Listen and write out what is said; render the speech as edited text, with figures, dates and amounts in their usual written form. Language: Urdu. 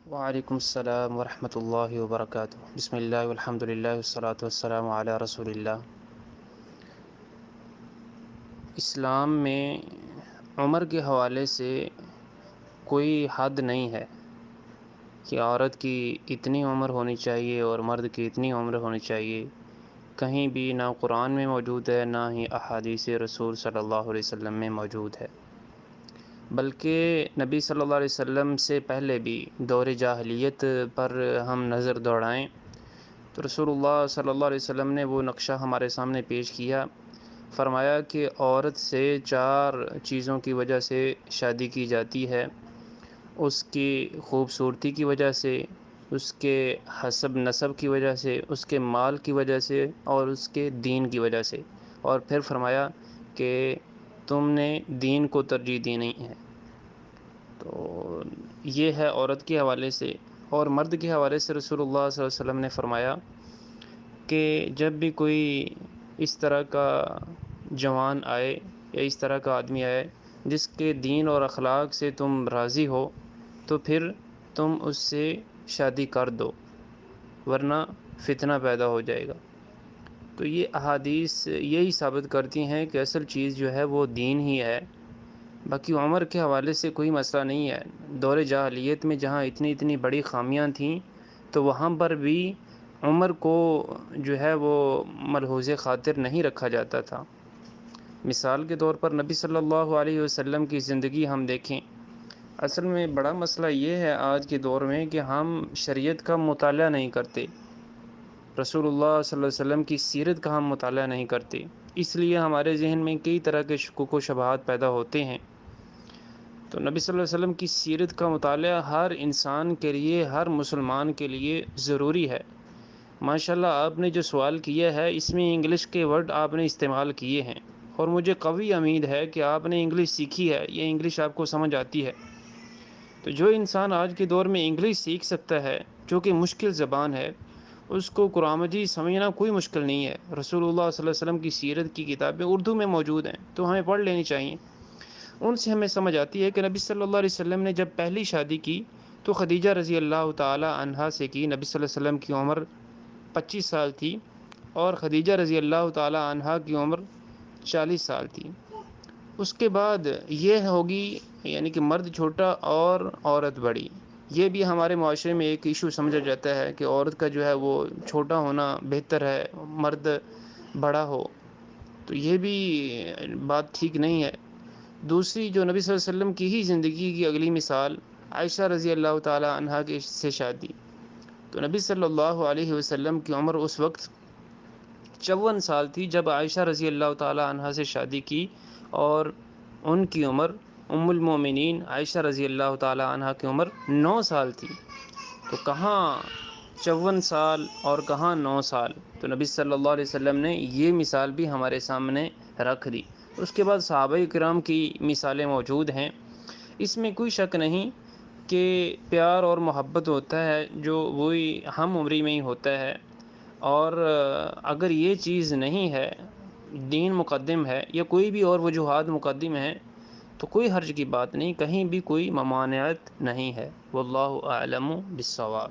وعلیکم السلام ورحمۃ اللہ وبرکاتہ۔ بسم اللہ والحمد للہ والصلاۃ والسلام علی رسول اللہ۔ اسلام میں عمر کے حوالے سے کوئی حد نہیں ہے کہ عورت کی اتنی عمر ہونی چاہیے اور مرد کی اتنی عمر ہونی چاہیے۔ کہیں بھی نہ قرآن میں موجود ہے، نہ ہی احادیث رسول صلی اللہ علیہ وسلم میں موجود ہے۔ بلکہ نبی صلی اللہ علیہ وسلم سے پہلے بھی دور جاہلیت پر ہم نظر دوڑائیں تو رسول اللہ صلی اللہ علیہ وسلم نے وہ نقشہ ہمارے سامنے پیش کیا۔ فرمایا کہ عورت سے 4 چیزوں کی وجہ سے شادی کی جاتی ہے: اس کی خوبصورتی کی وجہ سے، اس کے حسب نسب کی وجہ سے، اس کے مال کی وجہ سے اور اس کے دین کی وجہ سے، اور پھر فرمایا کہ تم نے دین کو ترجیح دینی ہے۔ تو یہ ہے عورت کے حوالے سے۔ اور مرد کے حوالے سے رسول اللہ صلی اللہ علیہ وسلم نے فرمایا کہ جب بھی کوئی اس طرح کا جوان آئے یا اس طرح کا آدمی آئے جس کے دین اور اخلاق سے تم راضی ہو تو پھر تم اس سے شادی کر دو، ورنہ فتنہ پیدا ہو جائے گا۔ تو یہ احادیث یہی ثابت کرتی ہیں کہ اصل چیز جو ہے وہ دین ہی ہے۔ باقی عمر کے حوالے سے کوئی مسئلہ نہیں ہے۔ دور جاہلیت میں جہاں اتنی بڑی خامیاں تھیں تو وہاں پر بھی عمر کو جو ہے وہ ملحوظ خاطر نہیں رکھا جاتا تھا۔ مثال کے طور پر نبی صلی اللہ علیہ وسلم کی زندگی ہم دیکھیں۔ اصل میں بڑا مسئلہ یہ ہے آج کے دور میں کہ ہم شریعت کا مطالعہ نہیں کرتے، رسول اللہ صلی اللہ علیہ وسلم کی سیرت کا ہم مطالعہ نہیں کرتے، اس لیے ہمارے ذہن میں کئی طرح کے شکوک و شبہات پیدا ہوتے ہیں۔ تو نبی صلی اللہ علیہ وسلم کی سیرت کا مطالعہ ہر انسان کے لیے، ہر مسلمان کے لیے ضروری ہے۔ ماشاءاللہ آپ نے جو سوال کیا ہے اس میں انگلش کے ورڈ آپ نے استعمال کیے ہیں، اور مجھے قوی امید ہے کہ آپ نے انگلش سیکھی ہے، یہ انگلش آپ کو سمجھ آتی ہے۔ تو جو انسان آج کے دور میں انگلش سیکھ سکتا ہے، جو کہ مشکل زبان ہے، اس کو قرآن مجید سمجھنا کوئی مشکل نہیں ہے۔ رسول اللہ صلی اللہ علیہ وسلم کی سیرت کی کتابیں اردو میں موجود ہیں تو ہمیں پڑھ لینی چاہیے۔ ان سے ہمیں سمجھ آتی ہے کہ نبی صلی اللہ علیہ وسلم نے جب پہلی شادی کی تو خدیجہ رضی اللہ تعالی عنہا سے کی۔ نبی صلی اللہ علیہ وسلم کی عمر 25 سال تھی اور خدیجہ رضی اللہ تعالی عنہا کی عمر 40 سال تھی۔ اس کے بعد یہ ہوگی، یعنی کہ مرد چھوٹا اور عورت بڑی۔ یہ بھی ہمارے معاشرے میں ایک ایشو سمجھا جاتا ہے کہ عورت کا جو ہے وہ چھوٹا ہونا بہتر ہے، مرد بڑا ہو، تو یہ بھی بات ٹھیک نہیں ہے۔ دوسری جو نبی صلی اللہ علیہ وسلم کی ہی زندگی کی اگلی مثال، عائشہ رضی اللہ تعالی عنہا کے سے شادی۔ تو نبی صلی اللہ علیہ وسلم کی عمر اس وقت 54 سال تھی جب عائشہ رضی اللہ تعالی عنہا سے شادی کی، اور ان کی عمر ام المومنین عائشہ رضی اللہ تعالی عنہا کی عمر 9 سال تھی۔ تو کہاں 54 سال اور کہاں 9 سال؟ تو نبی صلی اللہ علیہ وسلم نے یہ مثال بھی ہمارے سامنے رکھ دی۔ اس کے بعد صحابہ کرام کی مثالیں موجود ہیں۔ اس میں کوئی شک نہیں کہ پیار اور محبت ہوتا ہے جو وہی ہم عمری میں ہی ہوتا ہے، اور اگر یہ چیز نہیں ہے، دین مقدم ہے یا کوئی بھی اور وجوہات مقدم ہیں، تو کوئی حرج کی بات نہیں، کہیں بھی کوئی ممانعت نہیں ہے۔ واللہ اعلم بالصواب۔